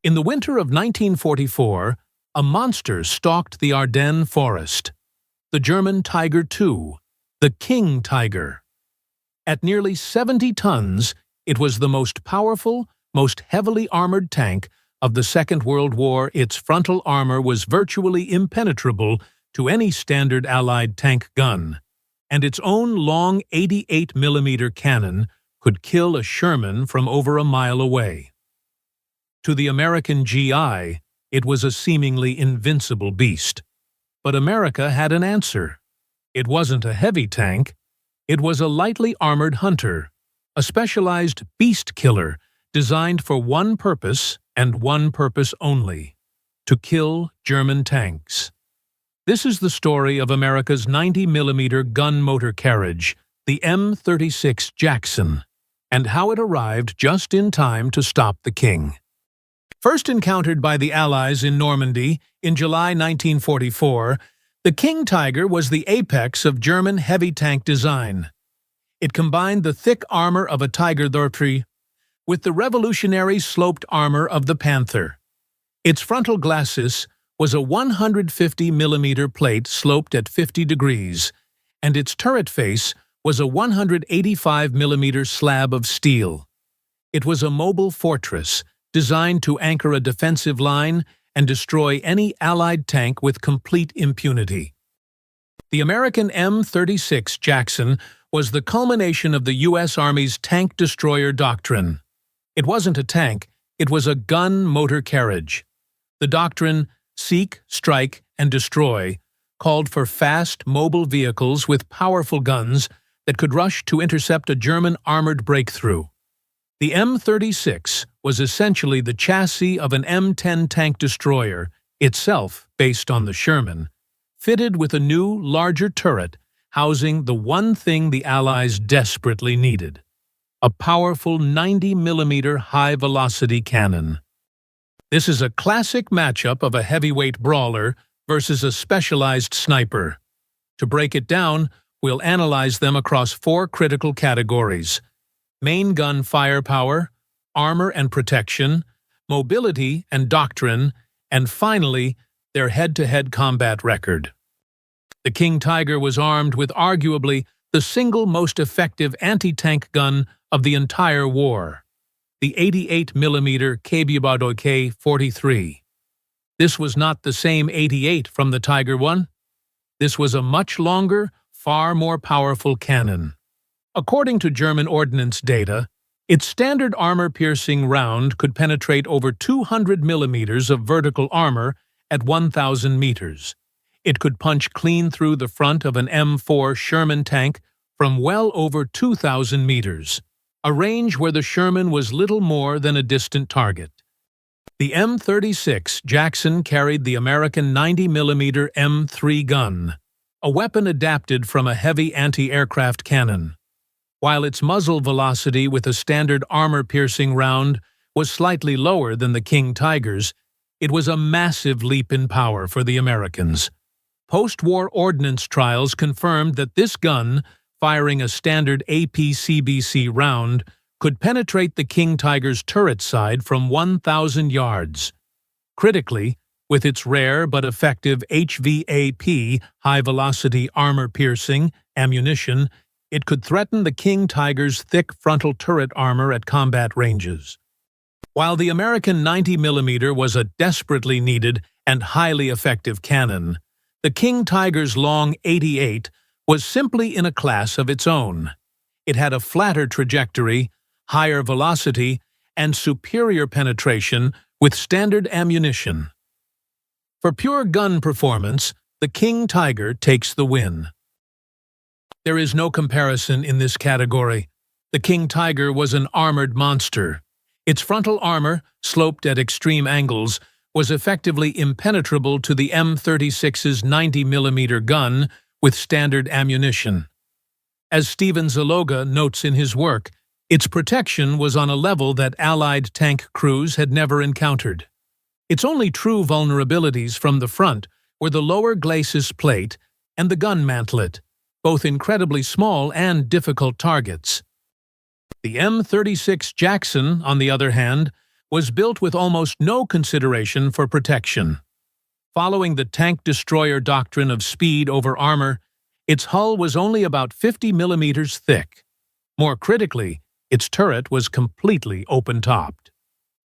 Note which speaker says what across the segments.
Speaker 1: In the winter of 1944, a monster stalked the Ardennes forest. The German Tiger II, the King Tiger. At nearly 70 tons, it was the most powerful, most heavily armored tank of the Second World War. Its frontal armor was virtually impenetrable to any standard Allied tank gun, and its own long 88mm cannon could kill a Sherman from over a mile away. To the American GI, it was a seemingly invincible beast. But America had an answer. It wasn't a heavy tank. It was a lightly armored hunter, a specialized beast killer designed for one purpose and one purpose only: to kill German tanks. This is the story of America's 90mm gun motor carriage, the M36 Jackson, and how it arrived just in time to stop the King. First encountered by the Allies in Normandy in July 1944, the King Tiger was the apex of German heavy tank design. It combined the thick armor of a Tiger III with the revolutionary sloped armor of the Panther. Its frontal glacis was a 150mm plate sloped at 50 degrees, and its turret face was a 185mm slab of steel. It was a mobile fortress designed to anchor a defensive line and destroy any Allied tank with complete impunity. The American M36 Jackson was the culmination of the U.S. Army's tank destroyer doctrine. It wasn't a tank, it was a gun motor carriage. The doctrine, seek, strike, and destroy, called for fast, mobile vehicles with powerful guns that could rush to intercept a German armored breakthrough. The M36 was essentially the chassis of an M10 tank destroyer, itself based on the Sherman, fitted with a new, larger turret housing the one thing the Allies desperately needed: a powerful 90mm high-velocity cannon. This is a classic matchup of a heavyweight brawler versus a specialized sniper. To break it down, we'll analyze them across 4 critical categories: main gun firepower, armor and protection, mobility and doctrine, and finally, their head-to-head combat record. The King Tiger was armed with arguably the single most effective anti-tank gun of the entire war, the 88mm WWII-43. This was not the same 88 from the Tiger I. This was a much longer, far more powerful cannon. According to German ordnance data, its standard armor-piercing round could penetrate over 200 millimeters of vertical armor at 1,000 meters. It could punch clean through the front of an M4 Sherman tank from well over 2,000 meters, a range where the Sherman was little more than a distant target. The M36 Jackson carried the American 90mm M3 gun, a weapon adapted from a heavy anti-aircraft cannon. While its muzzle velocity with a standard armor-piercing round was slightly lower than the King Tiger's, it was a massive leap in power for the Americans. Post-war ordnance trials confirmed that this gun, firing a standard APCBC round, could penetrate the King Tiger's turret side from 1,000 yards. Critically, with its rare but effective HVAP high-velocity armor-piercing ammunition, it could threaten the King Tiger's thick frontal turret armor at combat ranges. While the American 90mm was a desperately needed and highly effective cannon, the King Tiger's long 88 was simply in a class of its own. It had a flatter trajectory, higher velocity, and superior penetration with standard ammunition. For pure gun performance, the King Tiger takes the win. There is no comparison in this category. The King Tiger was an armored monster. Its frontal armor, sloped at extreme angles, was effectively impenetrable to the M36's 90mm gun with standard ammunition. As Steven Zaloga notes in his work, its protection was on a level that Allied tank crews had never encountered. Its only true vulnerabilities from the front were the lower glacis plate and the gun mantlet, both incredibly small and difficult targets. The M36 Jackson, on the other hand, was built with almost no consideration for protection. Following the tank destroyer doctrine of speed over armor, its hull was only about 50 millimeters thick. More critically, its turret was completely open-topped.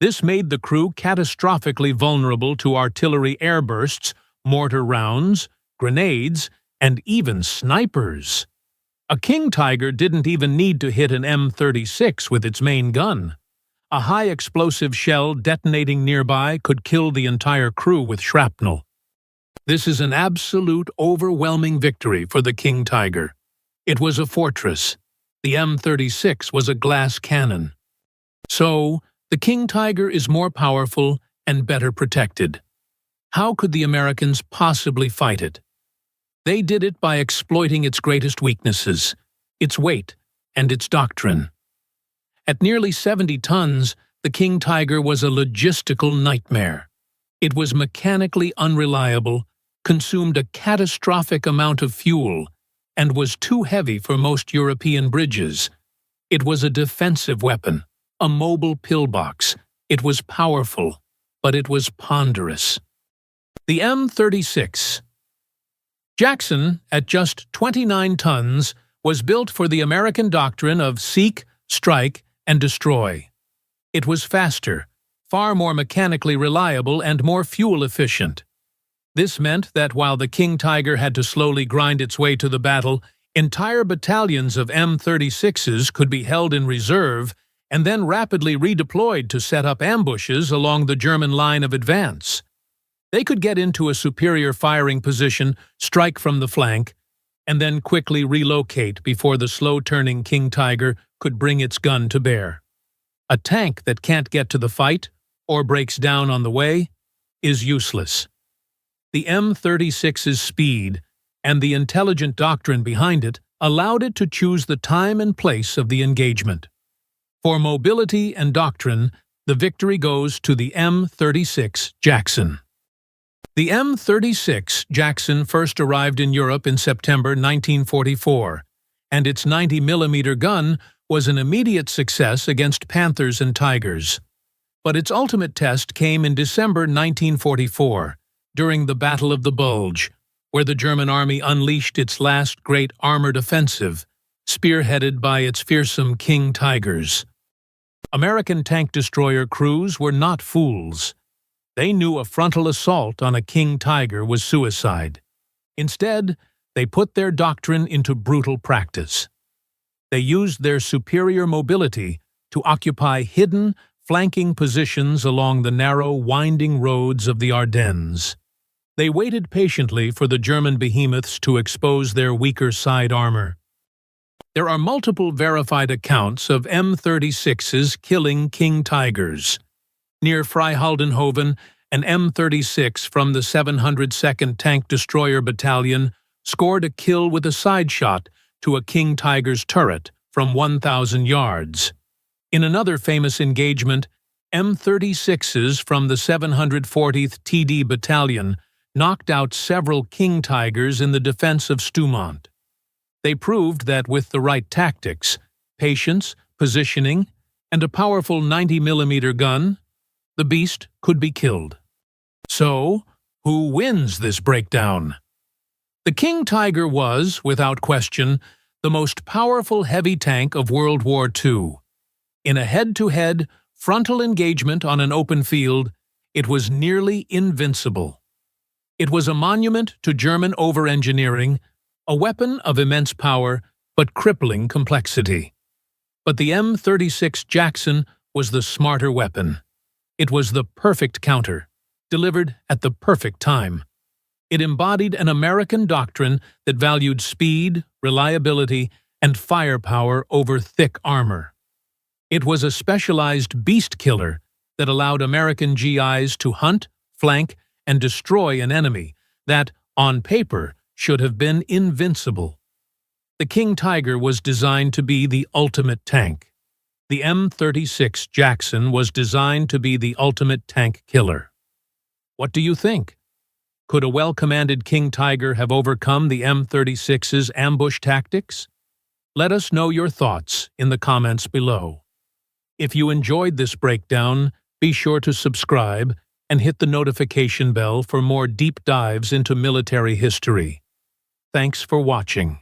Speaker 1: This made the crew catastrophically vulnerable to artillery airbursts, mortar rounds, grenades, and even snipers. A King Tiger didn't even need to hit an M36 with its main gun. A high-explosive shell detonating nearby could kill the entire crew with shrapnel. This is an absolute, overwhelming victory for the King Tiger. It was a fortress. The M36 was a glass cannon. So, the King Tiger is more powerful and better protected. How could the Americans possibly fight it? They did it by exploiting its greatest weaknesses, its weight and its doctrine. At nearly 70 tons, the King Tiger was a logistical nightmare. It was mechanically unreliable, consumed a catastrophic amount of fuel, and was too heavy for most European bridges. It was a defensive weapon, a mobile pillbox. It was powerful, but it was ponderous. The M36 Jackson, at just 29 tons, was built for the American doctrine of seek, strike, and destroy. It was faster, far more mechanically reliable, and more fuel-efficient. This meant that while the King Tiger had to slowly grind its way to the battle, entire battalions of M36s could be held in reserve and then rapidly redeployed to set up ambushes along the German line of advance. They could get into a superior firing position, strike from the flank, and then quickly relocate before the slow-turning King Tiger could bring its gun to bear. A tank that can't get to the fight, or breaks down on the way, is useless. The M36's speed, and the intelligent doctrine behind it, allowed it to choose the time and place of the engagement. For mobility and doctrine, the victory goes to the M36 Jackson. The M36 Jackson first arrived in Europe in September 1944, and its 90mm gun was an immediate success against Panthers and Tigers. But its ultimate test came in December 1944, during the Battle of the Bulge, where the German army unleashed its last great armored offensive, spearheaded by its fearsome King Tigers. American tank destroyer crews were not fools. They knew a frontal assault on a King Tiger was suicide. Instead, they put their doctrine into brutal practice. They used their superior mobility to occupy hidden, flanking positions along the narrow, winding roads of the Ardennes. They waited patiently for the German behemoths to expose their weaker side armor. There are multiple verified accounts of M36s killing King Tigers. Near Freihaldenhoven, an M36 from the 702nd Tank Destroyer Battalion scored a kill with a side shot to a King Tiger's turret from 1,000 yards. In another famous engagement, M36s from the 740th TD Battalion knocked out several King Tigers in the defense of Stoumont. They proved that with the right tactics, patience, positioning, and a powerful 90mm gun, the beast could be killed. So, who wins this breakdown? The King Tiger was, without question, the most powerful heavy tank of World War II. In a head-to-head, frontal engagement on an open field, it was nearly invincible. It was a monument to German over-engineering, a weapon of immense power but crippling complexity. But the M36 Jackson was the smarter weapon. It was the perfect counter, delivered at the perfect time. It embodied an American doctrine that valued speed, reliability, and firepower over thick armor. It was a specialized beast killer that allowed American GIs to hunt, flank, and destroy an enemy that, on paper, should have been invincible. The King Tiger was designed to be the ultimate tank. The M36 Jackson was designed to be the ultimate tank killer. What do you think? Could a well-commanded King Tiger have overcome the M36's ambush tactics? Let us know your thoughts in the comments below. If you enjoyed this breakdown, Be sure to subscribe and hit the notification bell for more deep dives into military history. Thanks for watching.